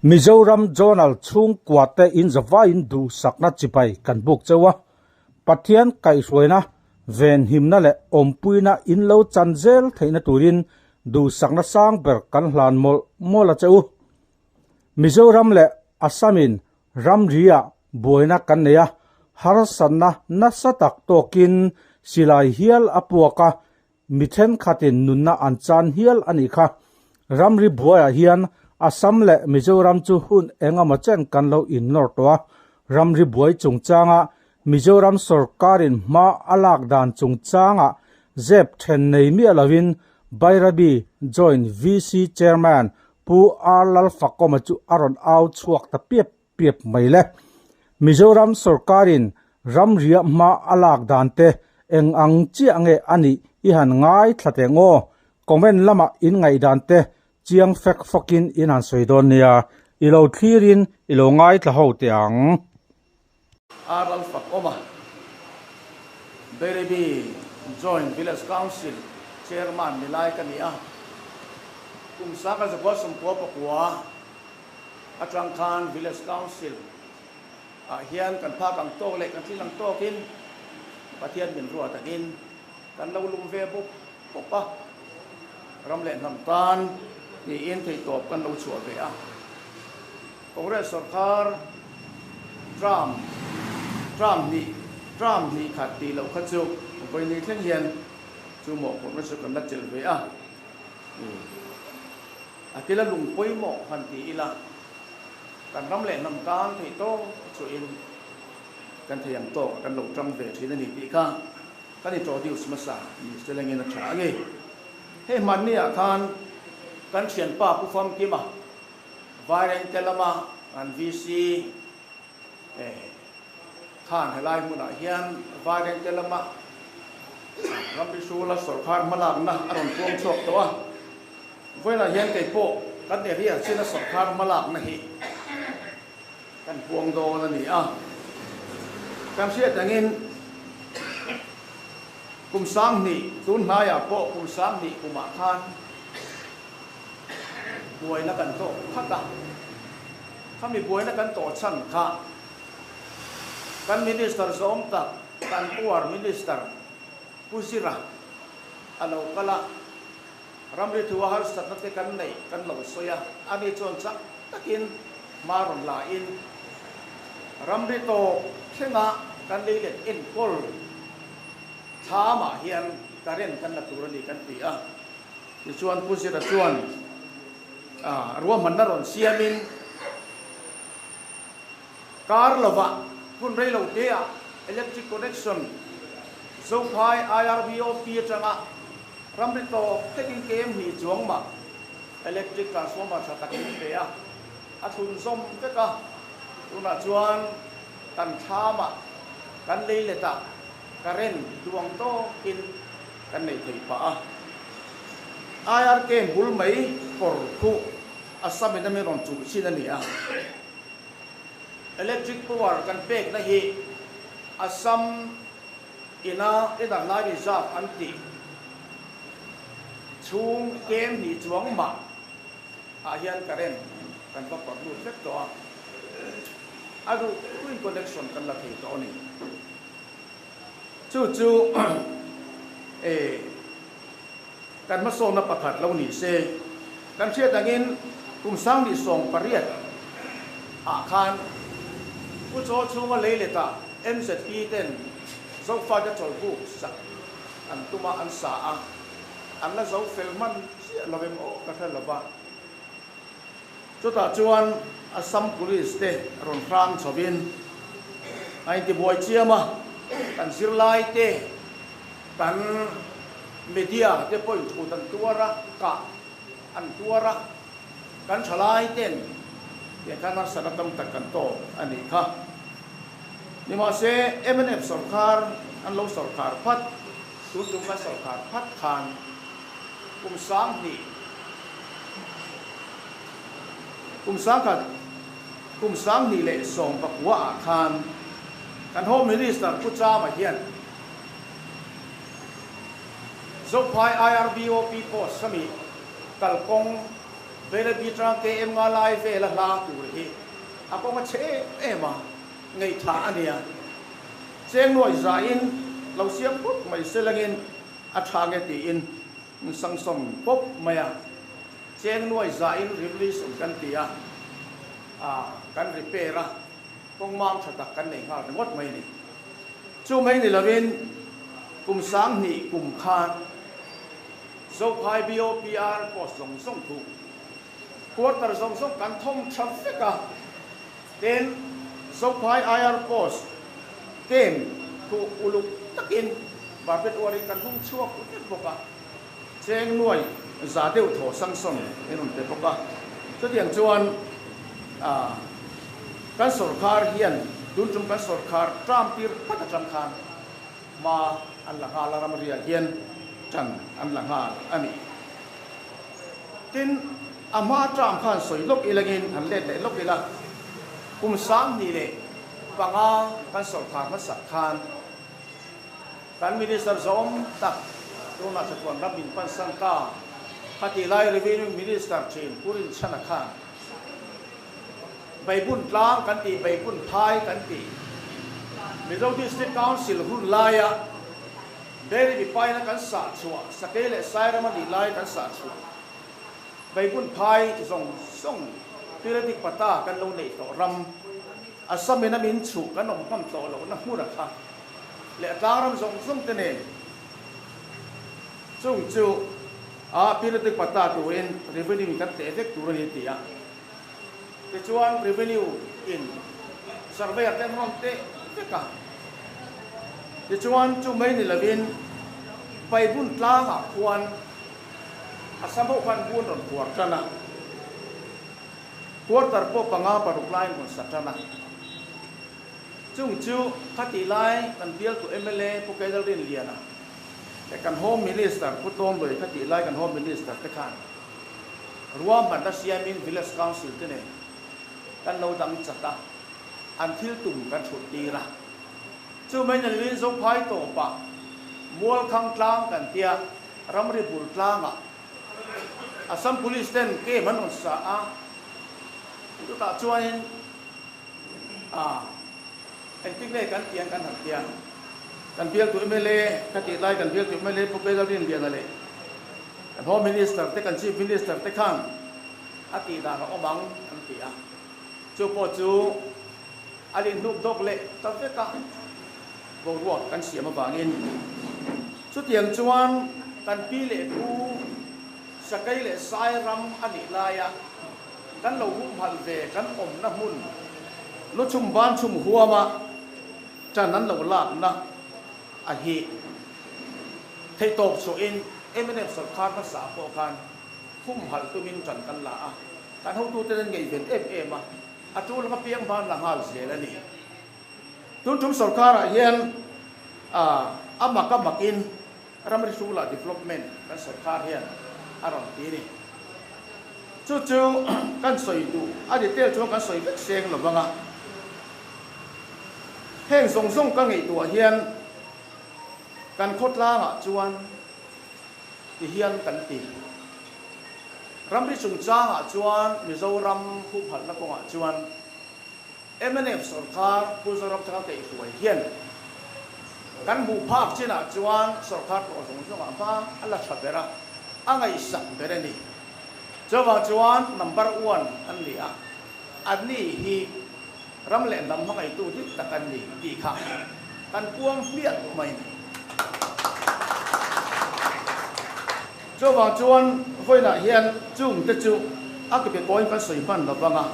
Mizoram zonal chung kwate in zawa in du sakna chipai kan buk chawa pathian kai hruaina ven himna le ompuina in lo chanzel theina turin du sakna sang ber kan hlan mola chau Mizoram le Assamin ramria boina kan neya harsanna nasatak tokin silai hial apuaka mithen khatin nunna anchan hial ani kha ramri buaya hian Assam le Mizoram chu hun engama chen kan lo in nor towa ramri buai chungchanga Mizoram sarkarin ma alak dan chungchanga zep then nei mi alawin Bairabi joint VC chairman pu arlal fakoma chu aron out chuak ta piep mai le Mizoram sarkarin ramria ma alak dan te eng ang chi ange ani i han ngai thlatengo comment lama in ngai dan te chiang fek fokin in an soidon nia ilo thirin ilo ngai tla ho tiang Arlal Fakoma Bairabi Joint Village Council Chairman Nilai Kania Kum Saka Zabwa Sumpo Pakwa Atrang Khan Village Council Hian kan pa kang tok le kan tilang tokin pathian min ruwa takin kan lo lum ve buk popa ramle nam tan ni in thei top kan lo chuwa ve a Congress sarkar Trump ni khati lo khachu koi ni thleng hian chu mo Congress kan la chel ve a atila lung poi mo han ti ila kan ramle nam tan thei to chu in kan theyang to kan lo tram ve thina ni ti kha kan introduce masa ni seleng in a tha nge he man ni a khan kan thian pa pu fam ki ma violent telama an VC khan halai mu na hian violent telama rambi sula sarkar malak na aron tuang chok to a voila hian kai po kan ne ria sina sarkar malak na hi kan puang do na ni a kan sia tangin kum sang ni tun na ya po kum sang ni kuma khan buai na kan to khata kami buai na kan to chan kha kan minister zom ta kan puar minister pusira alo kala ramri thuwa har satna te kan nei kan lo soya ani chon cha takin maron la in ramri to thenga kan leilet in kol thama hian karen kan la turani kan ti a ni chuan pusira chuan ruwa mannaron siamin kar lova kun rei lo te a electric connection so phai IRBOP changa ramri to taking kem hi chuang ma electric transformer tha takin te a athun zom te ka tuna chuan kan thama kan leileta karen duang to in kan nei thei pa a IRK bul mai por khu Assam ina meron chu sin ani a electric power kan pek na hi Assam ina lai reserve anti chung kem ni chuang ma a hian karen kan pa lu fek to a adu twin connection kan la thei to ni chu kan ma so na pakhat lo ni se kan sia tangin kum sang ni song pariat a khan pu cho chunga leileta MZP ten zo fa da chol bu sa an tuma an sa a an la zo felman sia lovem o ka tha lova chu ta chuan Assam police te ron frang chobin ai ti boy chiama kan sirlai te kan media te poi chu tan tuara ka an tuara kan chalai ten ye kana sanatam takan to ani kha ni ma se MNF sarkar an lo sarkar phat tu ka sarkar phat khan kum sang ni le song pakwa khan kan home minister pucha ma hian zo phai IRBOP post sami kalkong về là bị trang cái em ngã lại về là la tụ rồi à có mà chế em mà ngày thả anh à xem nuôi ra in lâu xiêm phúc mày sẽ là in à thả cái tiền sang sông phúc mày à xem nuôi ra in release kan tia kan repair à công mang thật đặc kan này ha ngót mày này chú mày này là bên cùng sáng nị cùng khan dấu hai BOPR có sông sông thủ quarter sông sông kan thông traffic à then dấu hai IR post game ku uluk takin babet wari kan hung chuak ut boka cheng nuai za deu tho sang son enun te boka so tiang chuan kan sarkar hian dun chung kan sarkar tram tir pata tram khan ma an la hala ram ria hian chan an la ha ani tin ama tram khan soi lok ilagin an le lok ila kum sam ni le panga kan sarkar ma sak khan kan minister zom tak tuna sa tuan rabin pansangka khati lai revenue minister chin purin chana khan bai bun tlang kan ti bai bun thai kan ti Mizo District Council hun laya deri bi pai na kan sa chua sakele saira ma di lai kan sa chua bai bun thai zong song piratik pata kan lo nei to ram asamena min chu kan om kam to lo na hu ra kha le tlaram zong song tene chung chu piratik pata tu in revenue kan te effect tu ri ti ya te chuan revenue in survey ten hom te ka te chuan chu mai ni lavin pai bun tla ha khuan asamo kan bun ron kuar kana quarter po panga paruk line kon satana chung chu khati lai kan bial tu MLA po kaidal din liana te kan home minister putom loi khati lai kan home minister te khan ruam ban da siamin village council te ne kan lo dam chata until tum kan thut ti ra chu mai na lin zo phai to pa mual khang tlang kan tia ramri bul tlanga asam police ten ke man on sa a tu ta chuan anh tích này kan tiang kan hak tiang kan bial tu MLA khati lai kan bial tu MLA po pedal din dia le kan home minister te kan chief minister te khan ati da ka omang kan tia chu po chu alin nuk dok le ta fe ka bo ruak kan siam awangin chu tiang chuan kan pi le pu sakai le sai ram ani laya kan lo hum hal ve kan om na hun lo chum ban chum huama chan nan lo lak na a hi thei top so in MNF sarkar ma sa po khan hum hal tu min chan kan la a kan ho tu te ngai ven FM a atul ka piang ban la hal se la ni tun tum sarkar a hian amaka makin ramri sula development kan sarkar hian aron ti ni chu chu kan soi tu adi tel chu kan soi vek seng lo banga heng song song ka ngai tu hian kan khot la nga chuan ti hian kan ti ramri chung cha nga chuan Mizoram khu phal na ko nga chuan MNF sarkar puzaram cha kai tuai hian kan bu phak china chuan sarkar ko song song pa alla chabera angai sak berani jawa chuan number 1 an ni a ani hi ram le lam ma kai tu ti takan ni ti kha kan puang piat mai jawa chuan hoina hian chung te chu a ke be point kan soi ban la banga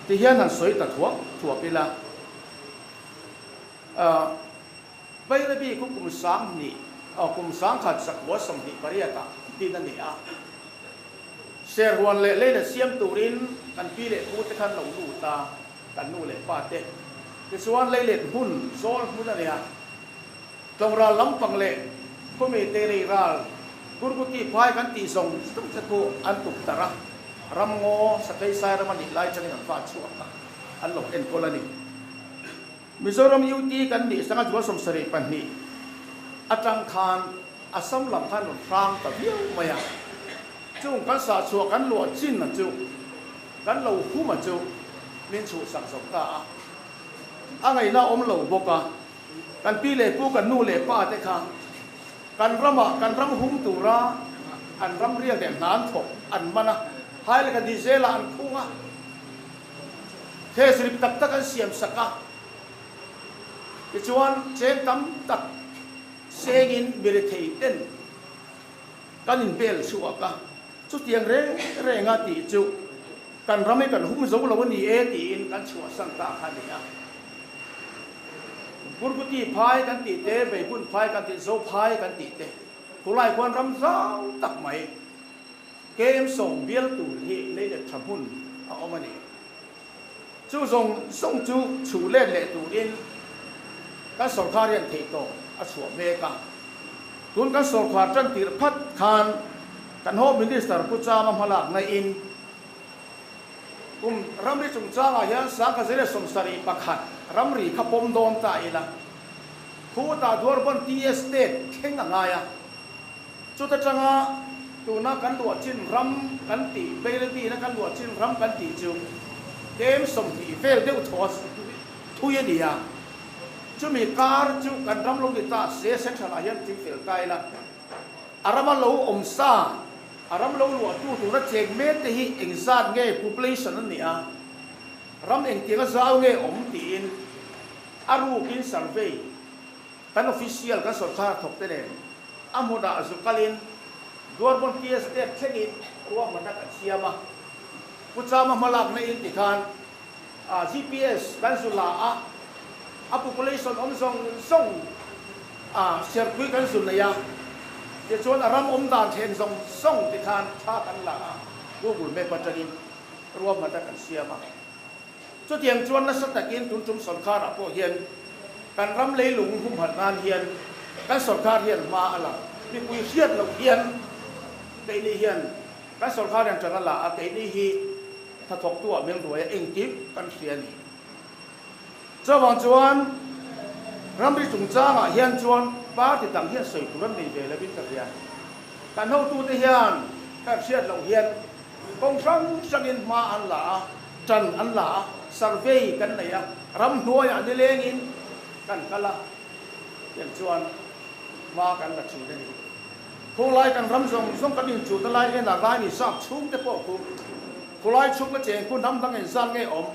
ti hian han soi ta thuak pila bai ra bi ku kum sang ni kum sang khat sak wa sam ni pariata tin ani a ser huan le le siam turin kan pi le ku te khan lo lu ta kan nu le pa te ke suan le le hun sol hun ani a tong ra lam pang le ko me te re ral kurguti pai kan ti song tum sa ko an tuk tara ram ngo sa kai sai ram ni lai chang an fa chu ka an lo en ko la ni Mizoram UT kan ni sanga jwa som sare pan ni atang khan asam lam khan rang ta biu maya chung kan sa chua kan lo chin na chu kan lo hu ma chu min chu sak sok ta a ngai na om lo boka kan pi le pu kan nu le pa te kha kan ram hum tu ra an ram ria de nan thok an mana hai le ka diesel an khunga the srip tak tak an siam saka ke chuan chen tam tak segin bere thei ten kan in bel chuwa ka chu tiang re nga ti chu kan rame kan hum zo lo ni e ti in kan chua sang ta kha ni a burguti phai kan ti te be bun phai kan ti zo phai kan ti te kulai kwan ram zau tak mai kem song biel tu hi le de thapun a omani chu song chu chu le tu in kan sarkar yan thei to a chua me ka tun kan sarkar tan tir phat khan kan ho minister pu cha ma halak na in ramri chung cha nga hian sa ka zele som sari pakhat ramri khapom dom ta ila khu ta dor ban ti estate theng nga ya chu ta changa tu na kan lu chin ram kan ti bele ti na kan lu chin ram kan ti chu kem som ti fel deu thos thu ye dia chu mi kar chu kan ram lo ta se section a hian ti fel kai la arama lo om sa aram lo lu tu na chek me te hi exat nge population an ni a ram eng tinga zau nge om tin aru kin survey kan official kan sarkar thok te ne amoda azukalin gorbon ts te thengin ruang manak siama puchama malak na in tikhan gps kan sula a population om song circuit kan sunaya ke chuan aram om dan then song ti khan tha kan la google map patarin ruam ma ta kan siama chu tiang chuan na sa takin tun tum sarkar apo hian kan ram lei lung hum phat nan hian kan sarkar hian ma ala mi pui hiat lo hian dei ni hian kan sarkar yang changa la a dei ni hi tha thok tu meng ruai eng tip kan sia ni chawang chuan ram ri chung cha nga hian chuan ba ti tang hian soi turan nei ve la bin ka ria kan ho tu te hian ka siat lo hian kong sang in ma an la chan an la survey kan nei a ram hnuai a ni leng in kan kala hian chuan ma kan la chu ni ko lai kan ram song kan in chu ta lai na lai ni sak chung te po ko lai chung ka cheng kun nam tang in san nge om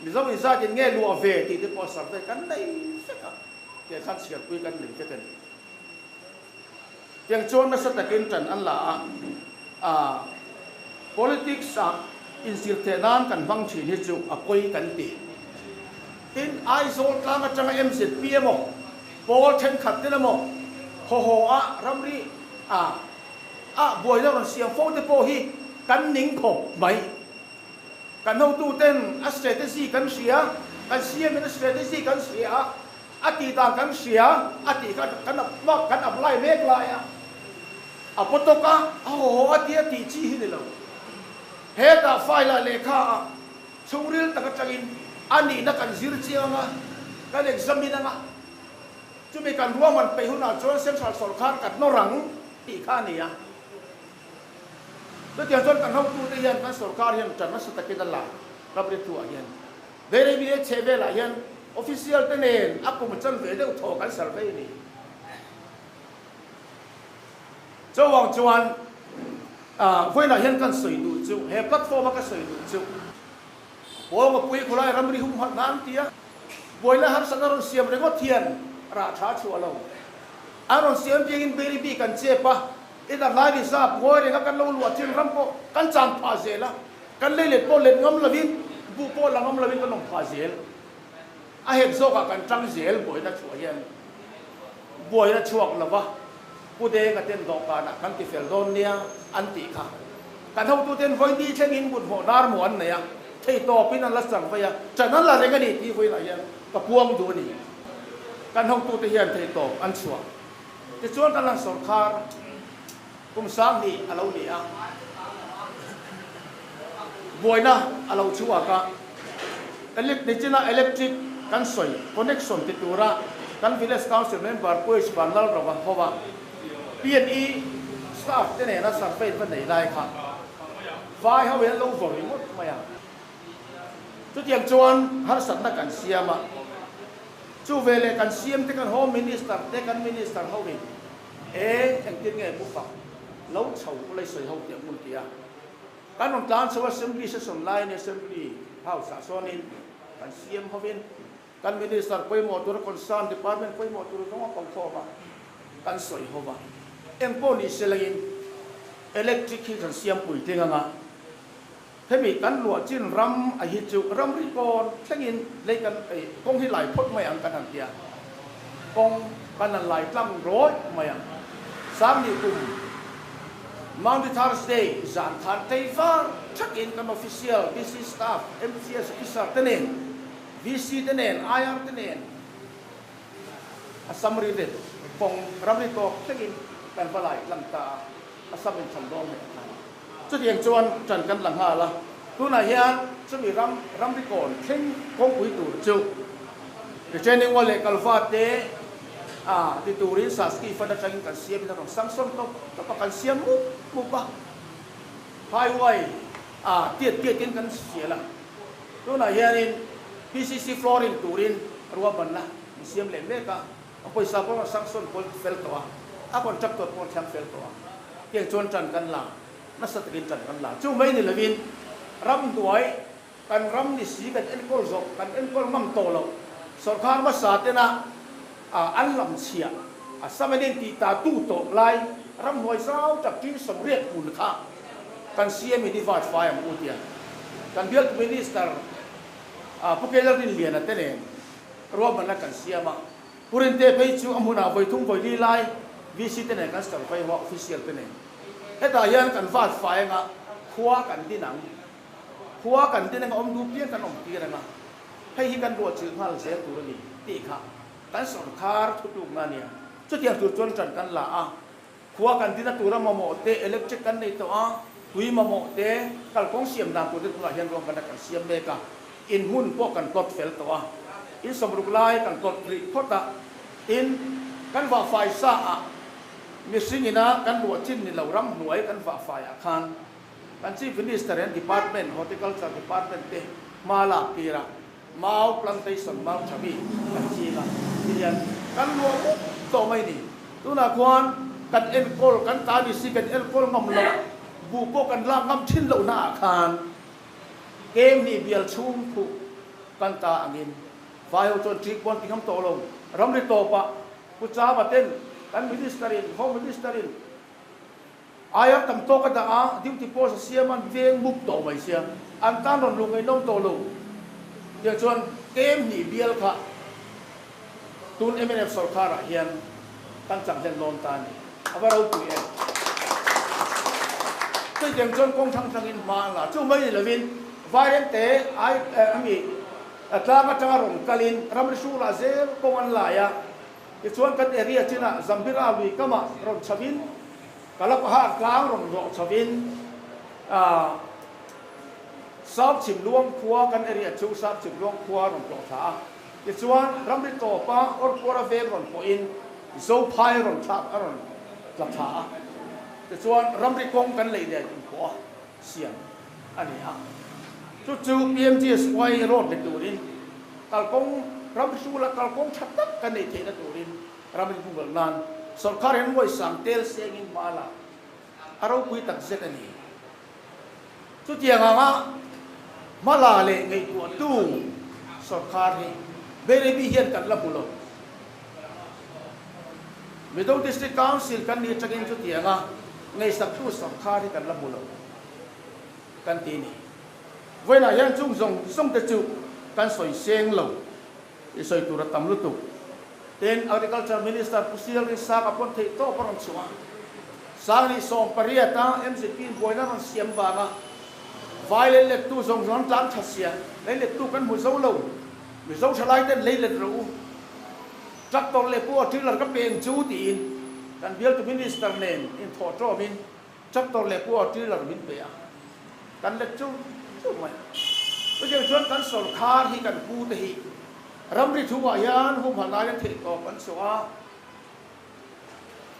mi zo in sa kin nge lu ave ti te po survey kan nei seka ke khan siat pui kan ling te kan yang chuan na sa takin tan an la politics in sirtenan kan bang thi ni chu apoi kan ti tin ai zo tlang atanga mzp mo pol then khat te mo ho ramri boy la ron siam fo te po hi kan ning khop mai kan ho tu ten a strategy kan sia kan sia min strategy kan sia ati ta kan sia ati kan apply mek la ya apotoka ati chi hi ni lo he ta file le kha churil ta ka changin ani na kan zir chianga kan examine nga chumi kan ruaman pe huna chon central sarkar kat no rang ti kha ni ya to tiang chon kan hok tu te hian kan sarkar hian chan na sa takin la rabri tu hian very bi chebe la hian official te nen akum chan ve de tho kan survey ni chawang chuan voi na hian kan soi du chu he platform ka soi du chu bo ma pui khulai ramri hum hat nan tia boila har sanaron siam rego thian ra tha chu alo aron siam jing beri bi kan chepa ida lai bi sa boy re kan lo lu chin ram ko kan chan pha zela kan le le po le ngam lavin bu po la ngam lavin kan long pha zel a het zo ka kan chang zel boy na chu hian boy na chuak lawa ku de ka ten do ka na kan ti fel don nia an ti kha kan ho tu ten voi di chen in bun ho dar mo an ne ya thei to pin an la sang fa ya chanan la re ga ni ti voi la ya ka puang du ni kan ho tu te hian thei to an chua te chuan kan lang sarkar kum sang ni alo ni a boina alo chua ka electric kan soi connection ti tura kan village council member push banal ro wa howa PNE staff te ne na survey pa nei lai kha vai hau hen lo vori mot maya chu tiang chuan har sat na kan siama chu vele kan siam te kan home minister te kan minister ho ni ang tin nge bu fa lo chau ko lai soi ho tiang mun tia kan on plan so assembly session line assembly house sa sonin kan siam ho vin kan minister poi mo tur concern department poi mo tur no ko kho ba kan soi ho ba empo ni selagin electric kan siam pui te nga thế mi kan lụa chín ram a hi chu ram ri kon thangin lấy kan kong hi lai phot mai ang kan han tia kong kan lai tlam roi mai ang sam ni kum Mount Thursday zan than tei var check in kan official BC staff MCS officer tenen VC tenen IR tenen a summary det kong ram ri to thangin kan balai lam ta a samin cham dom chút hiện chuan trần căn lăng hà là tu này hian chút bị ram đi còn khen công quý tủ chịu để trên những quan lệ calva tế thì tủ rin sa ski phát ra những cái xiêm nó còn sáng sớm không có cái xiêm mũ ba hai quay tiệt trên cái xiêm là tu này hian PCC flooring tủ rin rùa bẩn là xiêm lên mấy cả bây giờ có sáng sớm có phèn toa còn chắc tuột còn xem phèn toa hiện chuan trần căn lăng nó sẽ tiến triểnกันlà chú mấy người là viên ram tuổi cần ram đi xí cần ăn cơm rộng cần ăn cơm mắm tổ lộc sở khang mất sát thế na ăn làm xịa sao mà nên thì ta tu tổ lại ram hồi sao chắc kín sầm riết buồn khá cần xí mình đi vào phải am ưu tiên cần biết minister bốc cái lần liền là thế này rồi mình là cần xí mà purin te phải chú ông nào với thung với đi lại vì xí thế này cần sở phải họ official thế này hết ta hiện cần phát phải ngã khóa cần tin nắng khóa cần tin nắng ông du piên cần ông kia nè hay hi cần đuổi chữ hoa là sẽ tụi mình tị khá cần sòng khá chút lúc nào nè chút tiền tụi chuẩn trần cần là khóa cần tin nắng tụi nó mà mỏ tê electric cần này tụi tụi mà mỏ tê cần công xiêm làm tụi nó hiện rồi cần cần xiêm bê cả in hun po cần cột phèn tụi in sòng lục lai cần cột rì cột ta in cần vào phải sa mi singina kan luat chin ni lauram nuai kan va fa ya khan kan chief minister and department horticulture department te mala tira mau plantation mau chabi kan chi la tian kan luat to mai ni tu na kwan kan en kol kan ta ni si kan en kol ngam lo bu ko kan la ngam chin lo na khan game ni bial chung khu kan ta angin vai ho chon trik bon tingam to lo ram ri to pa ku cha ba ten kan ministerin home ministerin ayat tam to ka da duty post siaman veng muk to mai sia an tan ron lungai nom to lo ya chuan kem ni bial kha tun MNF sarkar hian tan chang len lon tan abarau tu e tôi chẳng chuan kong thang thang in ma la chu mai la vin variant te ai ami atla ma tanga ron kalin ramrisu la zel kong an la ya cái chuan kan area china zambira wi kama ron chavin kalap ha klang ron ro chavin sab chim luang khua kan area chu sab chim luang khua ron to tha cái chuan ramri to pa or pora ve ron po in zo phai ron thak ron la tha cái chuan ramri kong kan lei le in ko siam ani chu PMGS wai road le turin kal kong ramrisu la kal kong thatak kan nei thena turin ramri bungal nan sarkar hen moi samtel sengin mala aro pui tak zet ani chu tianga nga mala le ngei tu sarkar ni bere bi hian kan la bulo Middle District Council kan ni chagin chu tianga ngei sak tu sarkar ni kan la bulo kan ti ni voina yan chung zong song te chu kan soi seng lo isoi tu ratam lutu ten agriculture minister pusil ni sa kapon thei to paron chuma sang ni song pariata MCP boina ron siam ba nga violent le tu zong zong tlang thasia le tu kan mu zo lo mi zo thalai ten le ru tractor le po trailer ka peng chu tin kan bial to minister nen in tho tro min tractor le po trailer min pe a kan le chu mai bây giờ chuan kan sol khar hi kan pu te hi ramri thuwa yan hum hana yan thei to kan soa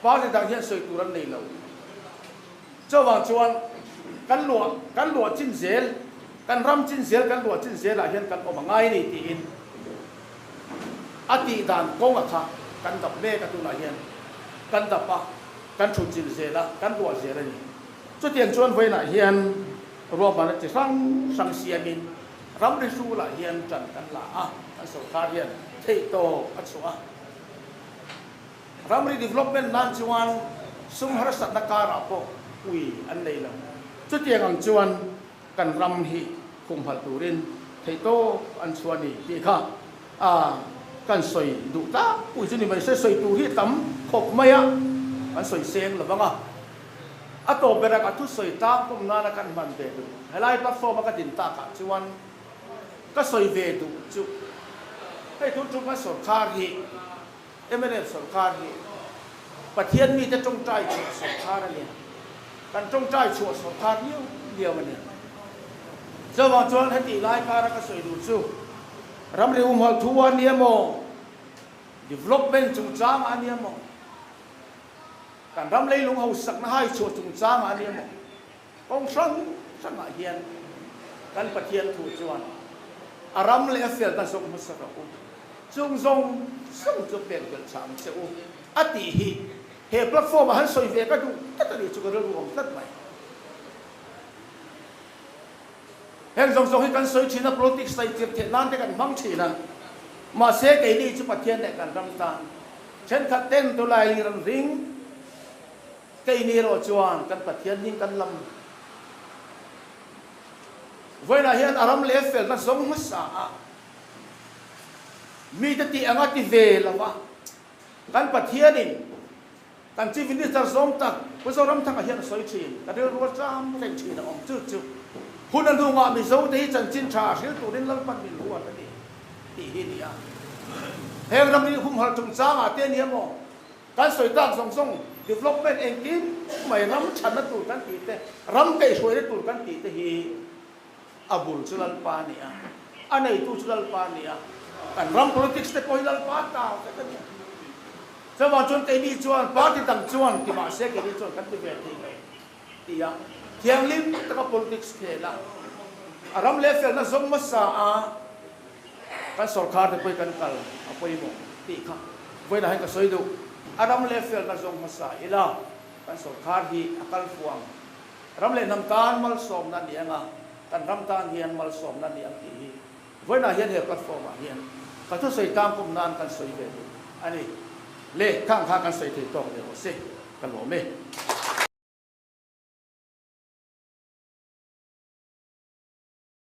pa le dang hian soi turan nei lo chawa chuan กันหลวดจิ้นเสียกันรำจิ้นเสียกันหลวดจิ้นเสียหลายเห็นกันออกมาง่ายนี่ตีอินอดีตด่านกงอะค่ะกันดับเล่กันตัวหลายเห็นกันดับปะกันชุนจิ้นเสียละกันหลวดเสียอะไรนี่จุดเตียงชวนไว้หลายเห็นรวมมันจะสร้างสังเสียมินรำได้สู้หลายเห็นจันกันละอันสุดท้ายเห็นเทโตอัศวะรำรีดีเวล็อปเมนต์นั่นชวนสุ่มหาสัตว์นักการะพวกอุ้ยอันนี้ละจุดเตียงอังชวนกันรำฮีคุมพัลตูรินเทโตอันชวนนี่ที่ข้ากันสวยดูตาอุ้ยจุดนี้มันใช่สวยตูที่ตั้มขบไม่อะมันสวยเสียงหรือเปล่าอะตัวเบรกอัตุสวยตาคุมนานักันมันเบดูเฮลัยแพลตฟอร์มกันดินตาค่ะชวนก็สวยเวดูจุให้ทุกจุดมาสดคารีเอเมเนตสดคารีประเทศมีจะจงใจชัวสดคาร์เนี่ยกันจงใจชัวสดคาร์เดียวมันเนี่ยเจ้าวันจวนให้ตีไล่การก็สวยดูจูรำเรียมหัวทัวเนี่ยโม development จงจ้างอันเนี่ยโมการรำเลยลงหัวสักให้ชัวจงจ้างอันเนี่ยโมกองสังเฮียนกันประเทศถูกจวนอารำเลยเสียกันสมมุติสักอุจงส่งจะเปลี่ยนกันสามเจ้าอติหิเฮแพลตฟอร์มหันสวยเวก็ดูตัดเลยจุกเรื่องของตัดไปเห็นส่งให้กันสวยชีน politics ใส่เจ็บเทนั้นได้กันมั่งชีนะมาเสกไอ้นี่จุดประเทศในการรำตาเช่นขัดเต้นตัวลายรังริงไอ้นี่เราจวนกันประเทศนี้กันลำเวลาเห็นอารมณ์เลฟเฟลกันส่งมาสามีแต่ที่อังติเวลวะกันประเทศนี้กันชีวิตนี้จะส่งตักผู้ส่งรำทางเฮียนสวยชีนกันเรื่องรู้จำเร่งชีนออกจุดคุณนั่นดูว่ามีโซ่ที่จันจินชาเสียตัวนี้แล้วมันมีรู้ว่านี่ที่นี่อ่ะเฮ้ยเรามีคุ้มหัวจงจ้างเตี้ยนี้มั้งการสวยตามส่ง development เองกินไม่รำฉันนั่นตัวกันตีเตรำไก่สวยได้ตัวกันตีเตฮีอับุลสุลัลปานีอ่ะอันไหนตัวสุลัลปานีอ่ะกันรำ politics แต่พอสุลัลปาตาวแต่กันเนี่ยสมัยจนไอ้นี่จวนปาร์ตี้ตั้งจวนที่มาเสกไอ้นี่จวนกันที่เวทีที่อ่ะเที่ยงลิ้มแต่ก็ politics เท่ละอารมณ์เลฟเฟลนั้นสมมติสากันสอดขาดไปกันกัลเอาไปหมดตีข้าไว้ได้ให้กันสวยดูอารมณ์เลฟเฟลนั้นสมมติสาอีล่ะกันสอดขาดที่อักลฟวงรำเลน้ำตาลมัลสมนั่นเองกันรำตาลเฮียนมัลสมนั่นเองที่ไว้ได้เฮียนเหตุกันฟอร์มเฮียนกันทุกสิ่งตามกุมนานกันสวยเวดูอันนี้เล่ข้างกันสวยที่ต้องเดี๋ยวสิกันหลวมเอง